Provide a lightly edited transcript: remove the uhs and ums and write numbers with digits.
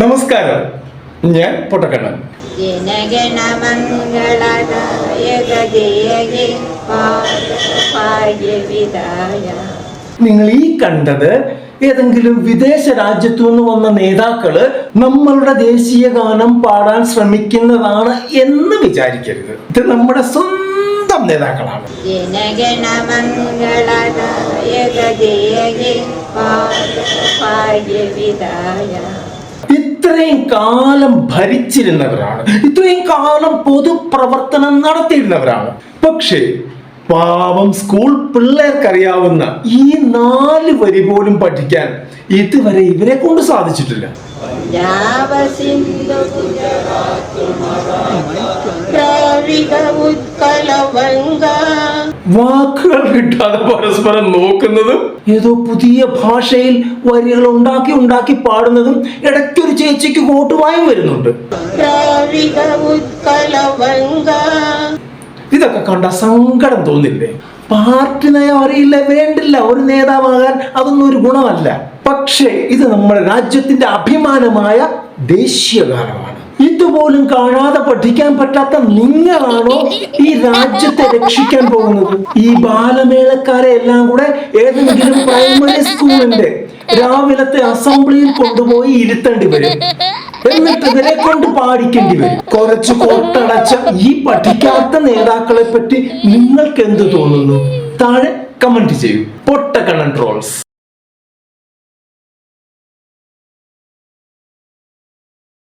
നമസ്കാരം, ഞാൻ പൊട്ടക്കണ്ണൻ. നിങ്ങൾ ഈ കണ്ടത് ഏതെങ്കിലും വിദേശ രാജ്യത്തു നിന്ന് വന്ന നേതാക്കള് നമ്മളുടെ ദേശീയ ഗാനം പാടാൻ ശ്രമിക്കുന്നതാണ് എന്ന് വിചാരിക്കരുത്. ഇത് നമ്മുടെ സ്വന്തം നേതാക്കളാണ്. ഇത്രയും കാലം ഭരിച്ചിരുന്നവരാണ്, ഇത്രയും കാലം പൊതുപ്രവർത്തനം നടത്തിയിരുന്നവരാണ്. പക്ഷേ പാവം സ്കൂൾ പിള്ളേർക്കറിയാവുന്ന ഈ 4 വരി പോലും പഠിക്കാൻ ഇതുവരെ ഇവരെ കൊണ്ട് സാധിച്ചിട്ടില്ല. വാക്കുകൾ കിട്ടാതെ പരസ്പരം നോക്കുന്നതും ഏതോ പുതിയ ഭാഷയിൽ വരികൾ ഉണ്ടാക്കി പാടുന്നതും ഇടയ്ക്കൊരു ചേച്ചിക്ക് കോട്ടുവായും വരുന്നുണ്ട്. ഇതൊക്കെ കണ്ട സങ്കടം തോന്നില്ലേ? പാർട്ടി നയം അറിയില്ല, വേണ്ടില്ല, ഒരു നേതാവാകാൻ അതൊന്നും ഒരു ഗുണമല്ല. പക്ഷേ ഇത് നമ്മുടെ രാജ്യത്തിന്റെ അഭിമാനമായ ദേശീയ ഗാനമാണ്. ഇതുപോലും കാണാതെ പഠിക്കാൻ പറ്റാത്ത നിങ്ങളാണോ ഈ രാജ്യത്തെ രക്ഷിക്കാൻ പോകുന്നത്? ഈ ബാലമേളക്കാരെ എല്ലാം കൂടെ ഏതെങ്കിലും പ്രൈമറി സ്കൂളിന്റെ രാവിലത്തെ അസംബ്ലിയിൽ കൊണ്ടുപോയി ഇരുത്തേണ്ടി വരും. എന്നിട്ട് ഇവരെ കൊണ്ട് പാടിക്കേണ്ടി വരും. കുറച്ച് കൊട്ടടച്ച ഈ പഠിക്കാത്ത നേതാക്കളെ പറ്റി നിങ്ങൾക്ക് എന്ത് തോന്നുന്നു? താഴെ കമന്റ് ചെയ്യൂ. പൊട്ടക്കണ്ണൻ ട്രോൾസ്.